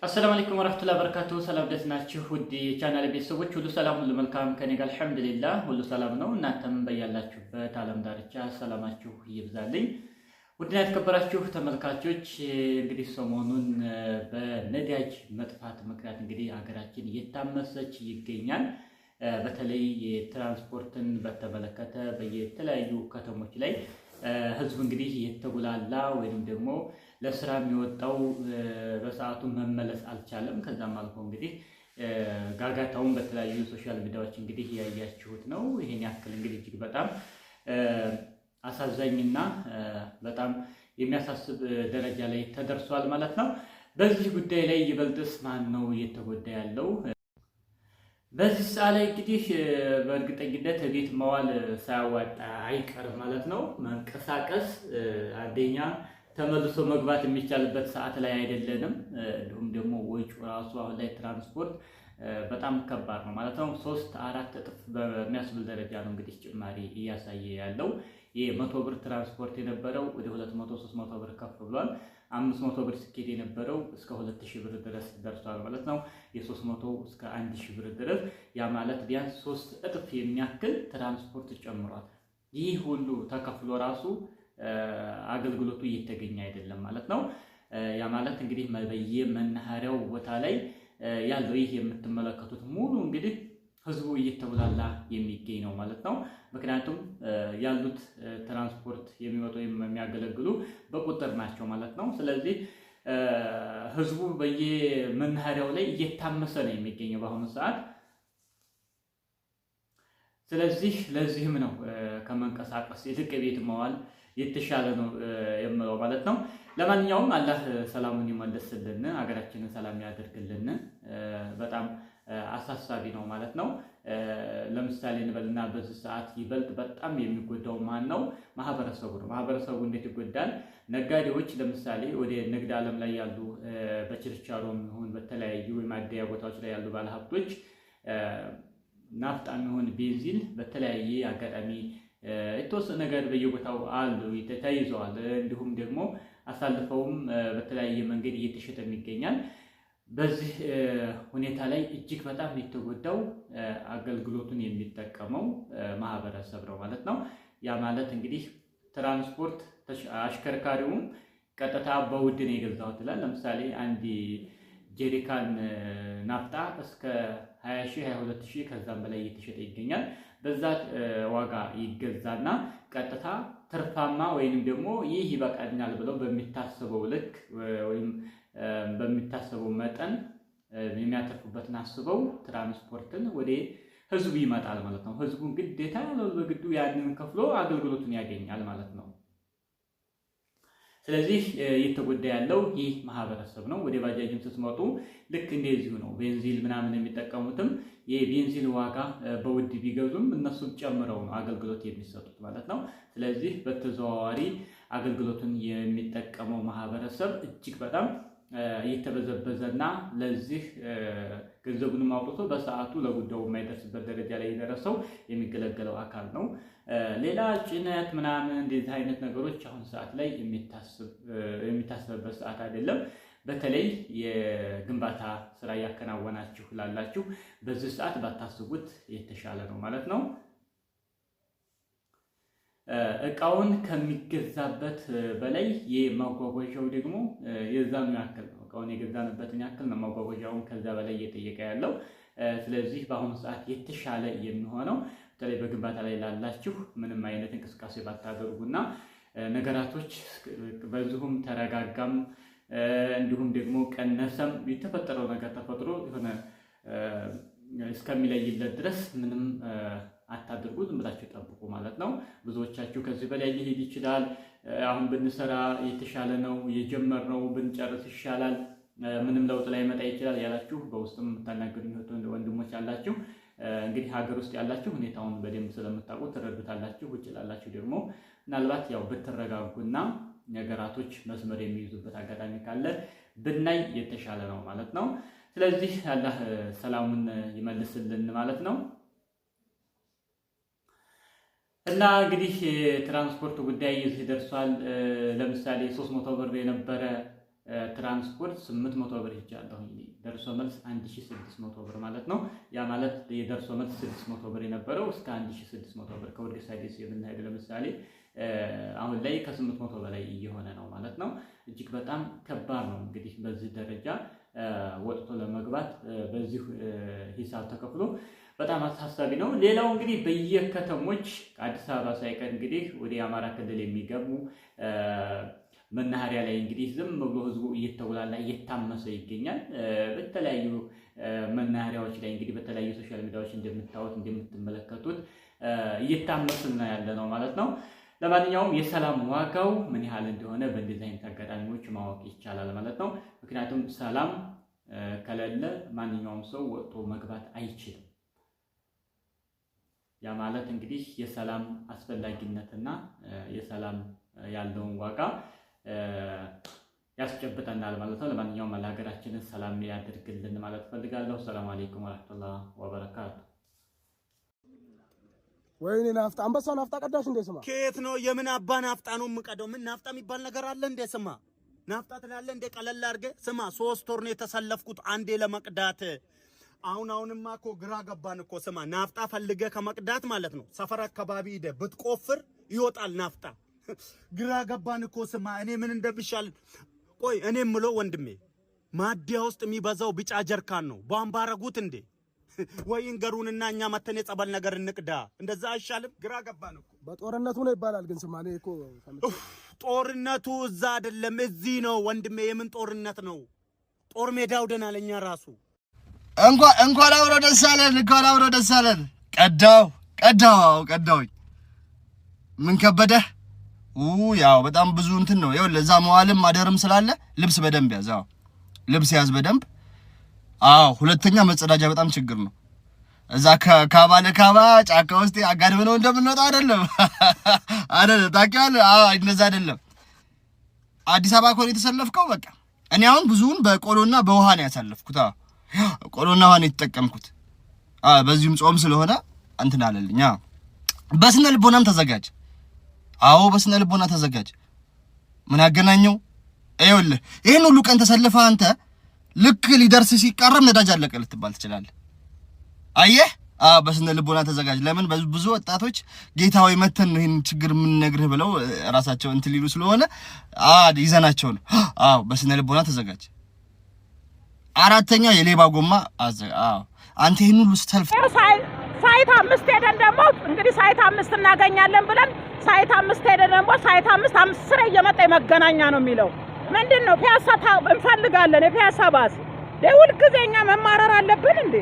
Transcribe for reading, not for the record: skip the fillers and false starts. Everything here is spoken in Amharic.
አሰላሙ አለይኩም ወራህመቱላሂ ወበረካቱሁ። ሰላም ደስ ናችሁ ውድ የቻናል ቤተሰቦች ሁሉ ሰላም ሁሉ መልካም ከኔ ጋር አልሐምዱሊላህ ሁሉ ሰላም ነው። እናንተም በያላችሁበት ዓለም ዳርቻ ሰላማችሁ ይብዛልኝ። ውድና የተከበራችሁ ተመልካቾች እንግዲህ ሰሞኑን በነዳጅ መጥፋት ምክንያት እንግዲህ ሀገራችን እየታመሰች ይገኛል። በተለይ የትራንስፖርትን በተመለከተ በየተለያዩ ከተሞች ላይ ህዝብ እንግዲህ የተጉላላ ወይንም ደግሞ ለስራ የሚወጣው በሰዓቱ መመለስ አልቻለም። ከዛም አልፎ እንግዲህ ጋጋታውን በተለያዩ ሶሻል ሚዲያዎች እንግዲህ ያያችሁት ነው። ይሄን ያክል እንግዲህ እጅግ በጣም አሳዛኝና በጣም የሚያሳስብ ደረጃ ላይ ተደርሷል ማለት ነው። በዚህ ጉዳይ ላይ ይበልጥስ ማን ነው እየተጎዳ ያለው? በዚህ ሰዓት ላይ እንግዲህ በእርግጠኝነት ቤት መዋል ሳያዋጣ አይቀርም ማለት ነው። መንቀሳቀስ አንደኛ ተመልሶ መግባት የሚቻልበት ሰዓት ላይ አይደለንም። እንዲሁም ደግሞ ወጪው ራሱ አሁን ላይ ትራንስፖርት በጣም ከባድ ነው ማለት ነው። 3-4 እጥፍ በሚያስብል ደረጃ ነው እንግዲህ ጭማሪ እያሳየ ያለው። የ100 ብር ትራንስፖርት የነበረው ወደ 200-300 ብር ከፍ ብሏል። 500 ብር ስኬት የነበረው እስከ 2000 ብር ድረስ ደርሷል ማለት ነው። የ300 እስከ 1000 ብር ድረስ ያ ማለት ቢያንስ 3 እጥፍ የሚያክል ትራንስፖርት ጨምሯል። ይህ ሁሉ ተከፍሎ ራሱ አገልግሎቱ እየተገኘ አይደለም ማለት ነው። ያ ማለት እንግዲህ በየመናኸሪያው ቦታ ላይ ያለው ይህ የምትመለከቱት ሙሉ እንግዲህ ህዝቡ እየተጉላላ የሚገኝ ነው ማለት ነው። ምክንያቱም ያሉት ትራንስፖርት የሚወጡ የሚያገለግሉ በቁጥር ናቸው ማለት ነው። ስለዚህ ህዝቡ በየመናኸሪያው ላይ እየታመሰ ነው የሚገኘው በአሁኑ ሰዓት። ስለዚህ ለዚህም ነው ከመንቀሳቀስ ይልቅ ቤት መዋል የተሻለ ነው የምለው ማለት ነው። ለማንኛውም አላህ ሰላሙን ይመልስልን፣ ሀገራችንን ሰላም ያደርግልን። በጣም አሳሳቢ ነው ማለት ነው። ለምሳሌ እንበልና በዚህ ሰዓት ይበልጥ በጣም የሚጎዳው ማን ነው? ማህበረሰቡ ነው። ማህበረሰቡ እንዴት ይጎዳል? ነጋዴዎች ለምሳሌ ወደ ንግድ ዓለም ላይ ያሉ በችርቻሮም ይሁን በተለያዩ የማደያ ቦታዎች ላይ ያሉ ባለሀብቶች ናፍጣም ይሁን ቤንዚን በተለያየ አጋጣሚ የተወሰነ ነገር በየቦታው አሉ ተይዘዋል። እንዲሁም ደግሞ አሳልፈውም በተለያየ መንገድ እየተሸጠም ይገኛል። በዚህ ሁኔታ ላይ እጅግ በጣም የተጎዳው አገልግሎቱን የሚጠቀመው ማህበረሰብ ነው ማለት ነው። ያ ማለት እንግዲህ ትራንስፖርት አሽከርካሪውም ቀጥታ በውድ ነው የገዛሁት ይላል። ለምሳሌ አንድ ጄሪካን ናፍጣ እስከ 20,000 22,000 ከዛም በላይ እየተሸጠ ይገኛል። በዛ ዋጋ ይገዛና ቀጥታ ትርፋማ ወይንም ደግሞ ይህ ይበቃኛል ብለው በሚታሰበው ልክ ወይም በሚታሰበው መጠን የሚያተርፉበትን አስበው ትራንስፖርትን ወደ ህዝቡ ይመጣል ማለት ነው። ህዝቡን ግዴታ በግዱ ያንን ከፍሎ አገልግሎቱን ያገኛል ማለት ነው። ስለዚህ እየተጎዳ ያለው ይህ ማህበረሰብ ነው። ወደ ባጃጅም ስትመጡ ልክ እንደዚሁ ነው። ቤንዚን ምናምን የሚጠቀሙትም የቤንዚን ዋጋ በውድ ቢገዙም እነሱም ጨምረው ነው አገልግሎት የሚሰጡት ማለት ነው። ስለዚህ በተዘዋዋሪ አገልግሎቱን የሚጠቀመው ማህበረሰብ እጅግ በጣም እየተበዘበዘና ለዚህ ገንዘቡንም አውጥቶ በሰዓቱ ለጉዳዩ የማይደርስበት ደረጃ ላይ የደረሰው የሚገለገለው አካል ነው። ሌላ ጭነት ምናምን እንደዚህ አይነት ነገሮች አሁን ሰዓት ላይ የሚታሰብበት ሰዓት አይደለም። በተለይ የግንባታ ስራ እያከናወናችሁ ላላችሁ በዚህ ሰዓት ባታስቡት የተሻለ ነው ማለት ነው። እቃውን ከሚገዛበት በላይ የማጓጓዣው ደግሞ የዛኑ ያክል ነው። እቃውን የገዛንበትን ያክል ነው ማጓጓዣውን ከዛ በላይ እየጠየቀ ያለው። ስለዚህ በአሁኑ ሰዓት የተሻለ የሚሆነው በተለይ በግንባታ ላይ ላላችሁ ምንም አይነት እንቅስቃሴ ባታደርጉና ነገራቶች በዚሁም ተረጋጋም እንዲሁም ደግሞ ቀነሰም የተፈጠረው ነገር ተፈጥሮ የሆነ እስከሚለይለት ድረስ ምንም አታድርጉ፣ ዝም ብላችሁ ጠብቁ ማለት ነው። ብዙዎቻችሁ ከዚህ በላይ ሊሄድ ይችላል፣ አሁን ብንሰራ የተሻለ ነው፣ የጀመርነው ብንጨርስ ይሻላል፣ ምንም ለውጥ ላይ መጣ ይችላል ያላችሁ በውስጥም የምታናገሩኝ ወንድሞች አላችሁ። እንግዲህ ሀገር ውስጥ ያላችሁ ሁኔታውን በደንብ ስለምታውቁ ትረዱታላችሁ። ውጭ ላላችሁ ደግሞ ምናልባት ያው ብትረጋጉና ነገራቶች መስመር የሚይዙበት አጋጣሚ ካለ ብናይ የተሻለ ነው ማለት ነው። ስለዚህ አላህ ሰላሙን ይመልስልን ማለት ነው። እና እንግዲህ ትራንስፖርት ጉዳይ እዚህ ደርሷል። ለምሳሌ 300 ብር የነበረ ትራንስፖርት 800 ብር ይቻላል ደርሶ መልስ 1600 ብር ማለት ነው ያ ማለት የደርሶ መልስ 600 ብር የነበረው እስከ 1600 ብር ከወልቂጤ ሳይደስ የምንሄድ ለምሳሌ አሁን ላይ ከ800 በላይ እየሆነ ነው ማለት ነው እጅግ በጣም ከባድ ነው እንግዲህ በዚህ ደረጃ ወጥቶ ለመግባት በዚህ ሂሳብ ተከፍሎ በጣም አሳሳቢ ነው ሌላው እንግዲህ በየከተሞች አዲስ አበባ ሳይቀር እንግዲህ ወደ አማራ ክልል የሚገቡ መናኸሪያ ላይ እንግዲህ ዝም ብሎ ህዝቡ እየተወላላ እየታመሰ ይገኛል በተለያዩ መናኸሪያዎች ላይ እንግዲህ በተለያዩ ሶሻል ሚዲያዎች እንደምታዩት እንደምትመለከቱት እየታመሰና ያለ ነው ማለት ነው ለማንኛውም የሰላም ዋጋው ምን ያህል እንደሆነ በእንደዚህ አይነት አጋጣሚዎች ማወቅ ይቻላል ማለት ነው ምክንያቱም ሰላም ከሌለ ማንኛውም ሰው ወጥቶ መግባት አይችልም ያ ማለት እንግዲህ የሰላም አስፈላጊነትና የሰላም ያለውን ዋጋ ያስጨብጠናል ማለት ነው ለማንኛውም ለሀገራችን ሰላም ያድርግልን ማለት ፈልጋለሁ ሰላም አለይኩም ወራህመቱላሂ ወበረካቱ ወይኔ ናፍጣ አንበሳው ናፍጣ ቀዳሽ እንደ ስማ ከየት ነው የምን አባ ናፍጣ ነው የምቀደው ምን ናፍጣ የሚባል ነገር አለ እንደ ስማ ናፍጣ ትላለ እንደ ቀለል አድርገህ ስማ 3 ወር ነው የተሰለፍኩት አንዴ ለመቅዳት አሁንማ እኮ ግራ ገባን እኮ ስማ ናፍጣ ፈልገህ ከመቅዳት ማለት ነው ሰፈር አካባቢ ሄደ ብትቆፍር ይወጣል ናፍጣ ግራ ገባን እኮ ስማ እኔ ምን እንደብሻል ቆይ እኔ ምሎ ወንድሜ ማዲያ ውስጥ የሚበዛው ቢጫ ጀርካን ነው ቧንቧ አረጉት እንዴ ወይን ገሩንና እኛ መተን የጸበል ነገር እንቅዳ እንደዛ አይሻልም ግራ ገባን እኮ በጦርነቱ ነው ይባላል ግን ስማ እኔ እኮ ጦርነቱ እዛ አይደለም እዚህ ነው ወንድሜ የምን ጦርነት ነው ጦር ሜዳው ደና ለኛ ራሱ እንኳን አብሮ ደስ አለን ቀዳው ምን ከበደ ያው በጣም ብዙ እንትን ነው ይኸው ለዛ መዋልም ማደርም ስላለ ልብስ በደንብ ያዛው ልብስ ያዝ በደንብ ሁለተኛ መጸዳጃ በጣም ችግር ነው እዛ ካባ ጫካ ውስጥ አጋድም ነው እንደምንወጣ አይደለም ታውቂያለህ እንደዛ አይደለም አዲስ አበባ ኮን የተሰለፍከው በቃ እኔ አሁን ብዙውን በቆሎና በውሃ ነው ያሳለፍኩት ቆሎና ውሃ ነው የተጠቀምኩት በዚህም ጾም ስለሆነ እንትን አለልኝ በስነ ልቦናም ተዘጋጅ በስነ ልቦና ተዘጋጅ ምን ያገናኘው ይኸውልህ ይሄን ሁሉ ቀን ተሰልፈህ አንተ ልክ ሊደርስ ሲቀርብ ነዳጅ አለቀ ልትባል ትችላለህ አየህ በስነ ልቦና ተዘጋጅ ለምን ብዙ ወጣቶች ጌታው መተን ነው ይሄን ችግር ምን ነግርህ ብለው ራሳቸው እንት ሊሉ ስለሆነ ይዘናቸው ነው በስነ ልቦና ተዘጋጅ አራተኛ የሌባ ጎማ አንተ ይሄን ሁሉ ስተልፍ ሳይት 5 ሄደን ደግሞ እንግዲህ ሳይት 5 እናገኛለን ብለን ሳይት 5 ሄደን ደግሞ ሳይት 5 ስራ እየመጣ መገናኛ ነው የሚለው ምንድነው ፒያሳ እንፈልጋለን የፒያሳ ባስ ለሁሉ ጊዜኛ መማረር አለብን እንዴ